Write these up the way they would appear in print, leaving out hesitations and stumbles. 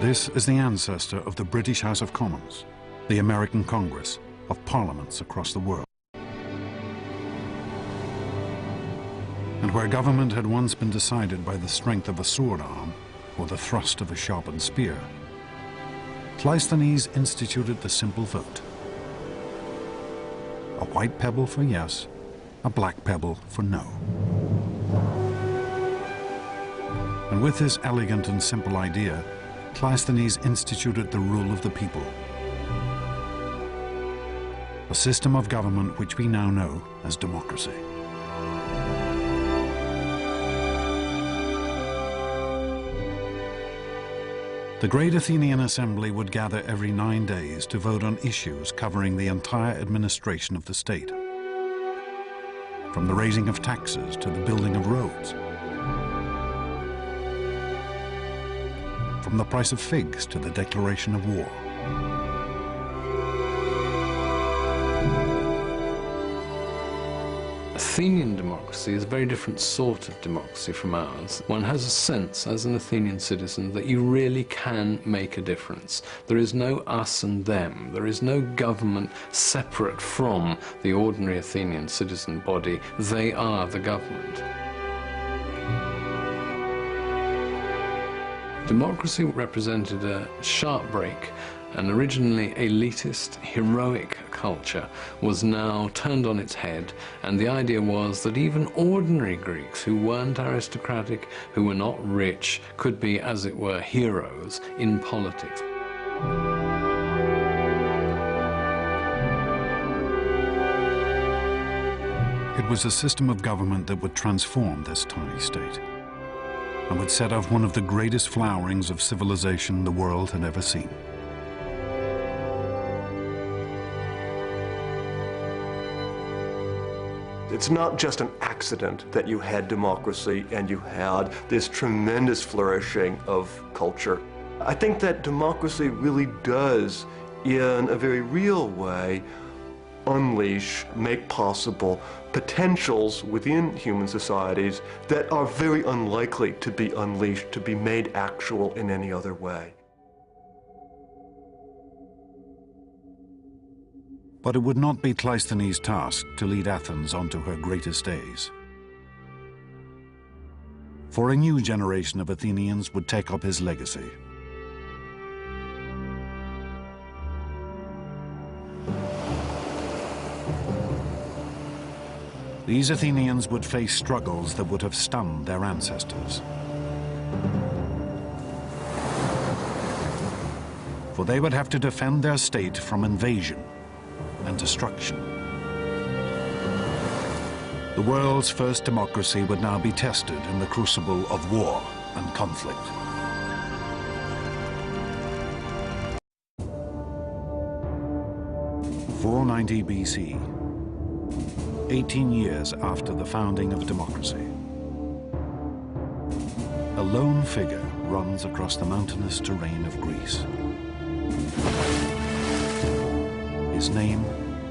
This is the ancestor of the British House of Commons, the American Congress, of parliaments across the world. And where government had once been decided by the strength of a sword arm or the thrust of a sharpened spear, Cleisthenes instituted the simple vote. A white pebble for yes, a black pebble for no. And with this elegant and simple idea, Cleisthenes instituted the rule of the people. A system of government which we now know as democracy. The Great Athenian Assembly would gather every 9 days to vote on issues covering the entire administration of the state, from the raising of taxes to the building of roads, from the price of figs to the declaration of war. Athenian democracy is a very different sort of democracy from ours. One has a sense, as an Athenian citizen, that you really can make a difference. There is no us and them. There is no government separate from the ordinary Athenian citizen body. They are the government. Democracy represented a sharp break. An originally elitist, heroic culture was now turned on its head, and the idea was that even ordinary Greeks who weren't aristocratic, who were not rich, could be, as it were, heroes in politics. It was a system of government that would transform this tiny state and would set off one of the greatest flowerings of civilization the world had ever seen. It's not just an accident that you had democracy and you had this tremendous flourishing of culture. I think that democracy really does, in a very real way, unleash, make possible potentials within human societies that are very unlikely to be unleashed, to be made actual in any other way. But it would not be Cleisthenes' task to lead Athens onto her greatest days. For a new generation of Athenians would take up his legacy. These Athenians would face struggles that would have stunned their ancestors. For they would have to defend their state from invasion and destruction. The world's first democracy would now be tested in the crucible of war and conflict. (490 BC), 18 years after the founding of democracy, a lone figure runs across the mountainous terrain of Greece. His name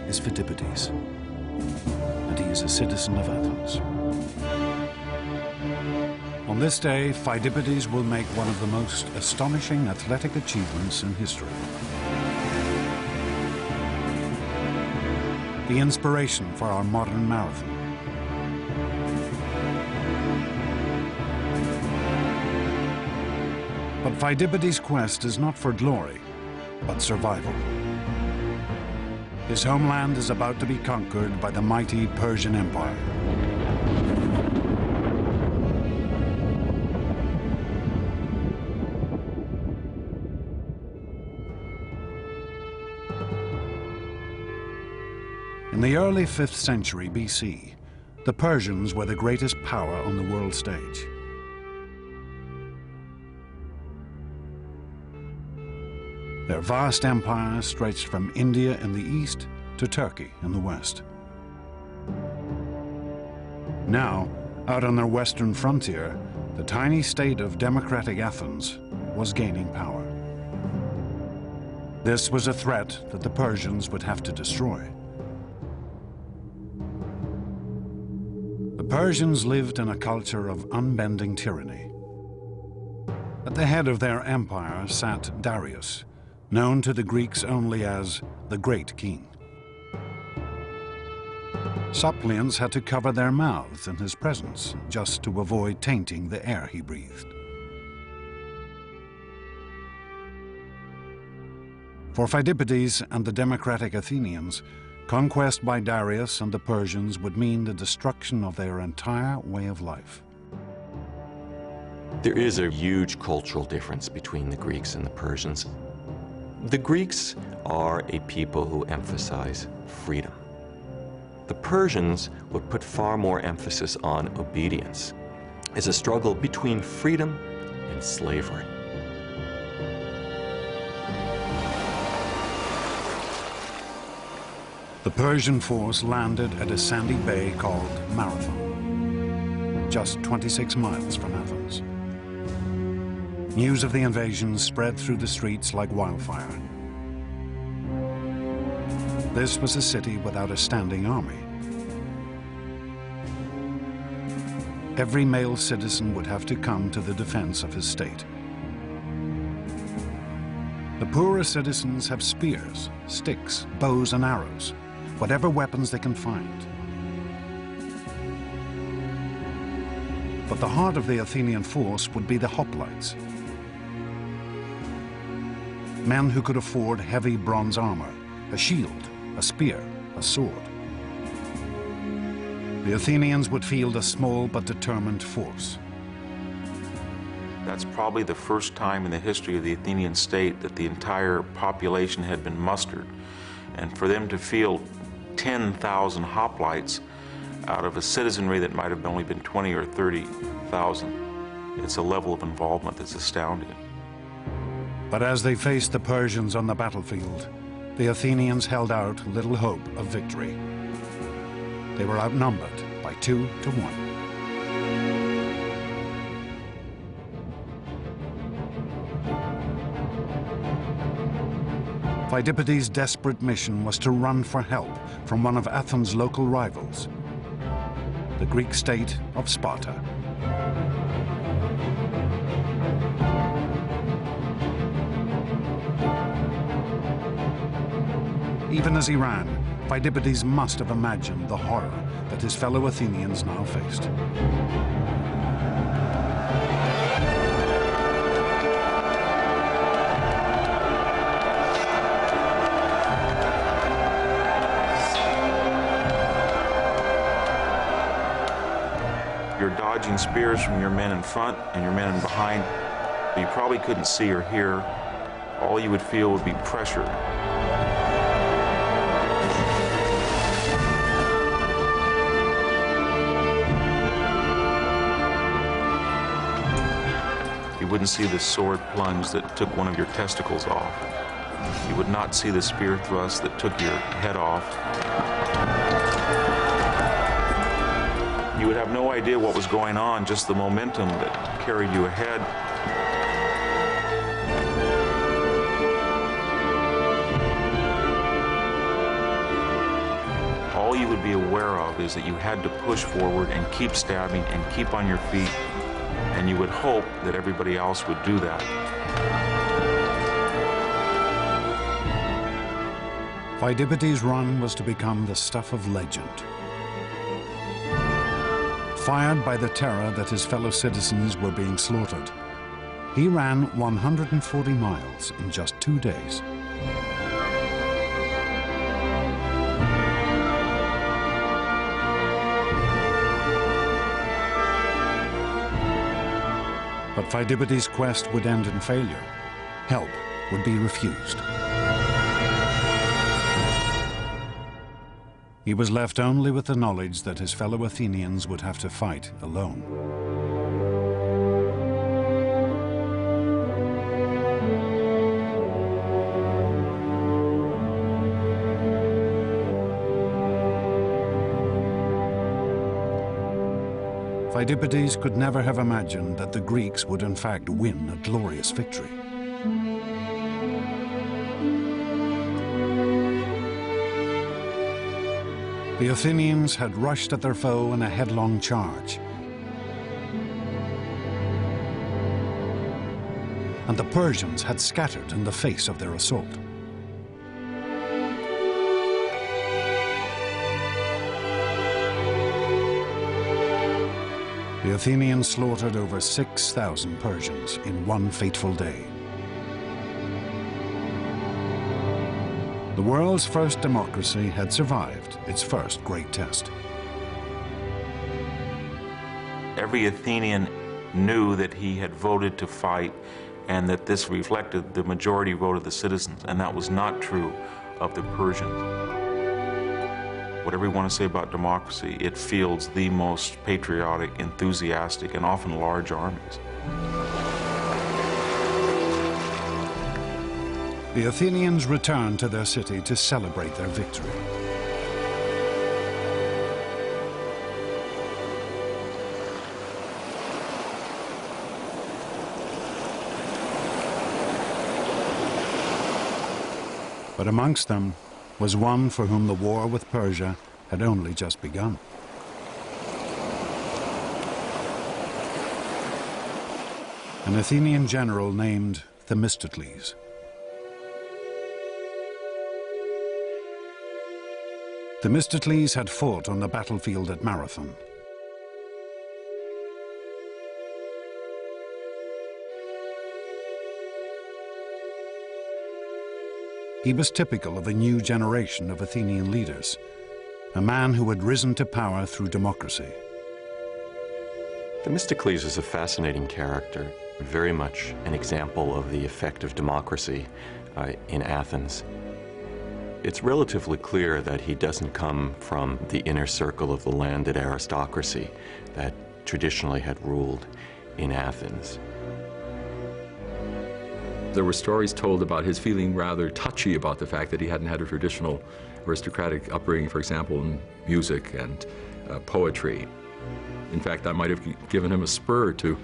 is Phidippides, and he is a citizen of Athens. On this day, Phidippides will make one of the most astonishing athletic achievements in history. The inspiration for our modern marathon. But Phidippides' quest is not for glory, but survival. His homeland is about to be conquered by the mighty Persian Empire. In the early 5th century BC, the Persians were the greatest power on the world stage. Their vast empire stretched from India in the east to Turkey in the west. Now, out on their western frontier, the tiny state of democratic Athens was gaining power. This was a threat that the Persians would have to destroy. The Persians lived in a culture of unbending tyranny. At the head of their empire sat Darius, known to the Greeks only as the Great King. Suppliants had to cover their mouths in his presence just to avoid tainting the air he breathed. For Pheidippides and the democratic Athenians, conquest by Darius and the Persians would mean the destruction of their entire way of life. There is a huge cultural difference between the Greeks and the Persians. The Greeks are a people who emphasize freedom. The Persians would put far more emphasis on obedience. It's a struggle between freedom and slavery. The Persian force landed at a sandy bay called Marathon, just 26 miles from Athens. News of the invasion spread through the streets like wildfire. This was a city without a standing army. Every male citizen would have to come to the defense of his state. The poorer citizens have spears, sticks, bows and arrows, whatever weapons they can find. But the heart of the Athenian force would be the hoplites, men who could afford heavy bronze armor, a shield, a spear, a sword. The Athenians would field a small but determined force. That's probably the first time in the history of the Athenian state that the entire population had been mustered. And for them to field 10,000 hoplites out of a citizenry that might have only been 20 or 30,000, it's a level of involvement that's astounding. But as they faced the Persians on the battlefield, the Athenians held out little hope of victory. They were outnumbered by 2 to 1. Pheidippides' desperate mission was to run for help from one of Athens' local rivals, the Greek state of Sparta. Even as he ran, Pheidippides must have imagined the horror that his fellow Athenians now faced. You're dodging spears from your men in front and your men in behind. You probably couldn't see or hear. All you would feel would be pressure. You wouldn't see the sword plunge that took one of your testicles off. You would not see the spear thrust that took your head off. You would have no idea what was going on, just the momentum that carried you ahead. All you would be aware of is that you had to push forward and keep stabbing and keep on your feet, and you would hope that everybody else would do that. Pheidippides' run was to become the stuff of legend. Fired by the terror that his fellow citizens were being slaughtered, he ran 140 miles in just 2 days. But Pheidippides' quest would end in failure. Help would be refused. He was left only with the knowledge that his fellow Athenians would have to fight alone. Pheidippides could never have imagined that the Greeks would in fact win a glorious victory. The Athenians had rushed at their foe in a headlong charge. and the Persians had scattered in the face of their assault. The Athenians slaughtered over 6,000 Persians in one fateful day. The world's first democracy had survived its first great test. Every Athenian knew that he had voted to fight and that this reflected the majority vote of the citizens, and that was not true of the Persians. Whatever you want to say about democracy, it fields the most patriotic, enthusiastic, and often large armies. The Athenians returned to their city to celebrate their victory. But amongst them was one for whom the war with Persia had only just begun. An Athenian general named Themistocles. Themistocles had fought on the battlefield at Marathon. He was typical of a new generation of Athenian leaders, a man who had risen to power through democracy. Themistocles is a fascinating character, very much an example of the effect of democracy in Athens. It's relatively clear that he doesn't come from the inner circle of the landed aristocracy that traditionally had ruled in Athens. There were stories told about his feeling rather touchy about the fact that he hadn't had a traditional aristocratic upbringing, for example, in music and poetry. In fact, that might have given him a spur to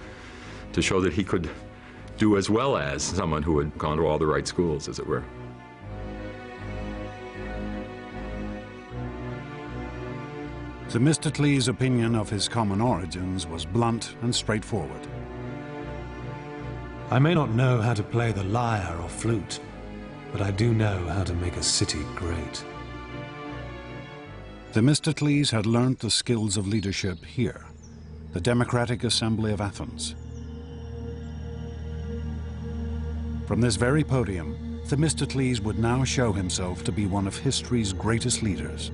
show that he could do as well as someone who had gone to all the right schools, as it were. Themistocles' opinion of his common origins was blunt and straightforward. I may not know how to play the lyre or flute, but I do know how to make a city great. Themistocles had learnt the skills of leadership here, the Democratic Assembly of Athens. From this very podium, Themistocles would now show himself to be one of history's greatest leaders,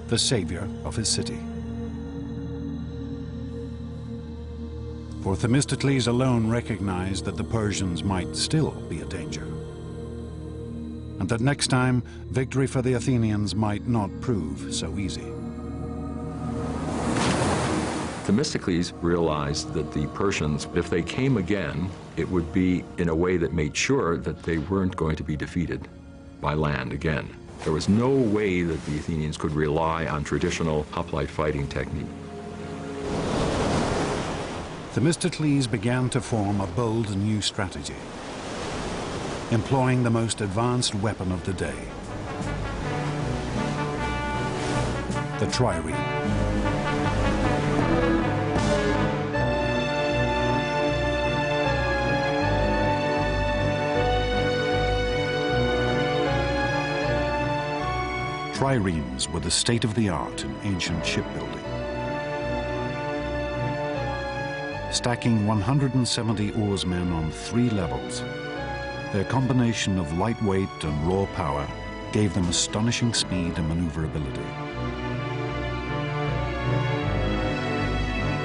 the savior of his city. For Themistocles alone recognized that the Persians might still be a danger, and that next time, victory for the Athenians might not prove so easy. Themistocles realized that the Persians, if they came again, it would be in a way that made sure that they weren't going to be defeated by land again. There was no way that the Athenians could rely on traditional hoplite fighting technique. Themistocles began to form a bold new strategy, employing the most advanced weapon of the day, the trireme. Triremes were the state-of-the-art in ancient shipbuilding. Stacking 170 oarsmen on 3 levels, their combination of lightweight and raw power gave them astonishing speed and maneuverability.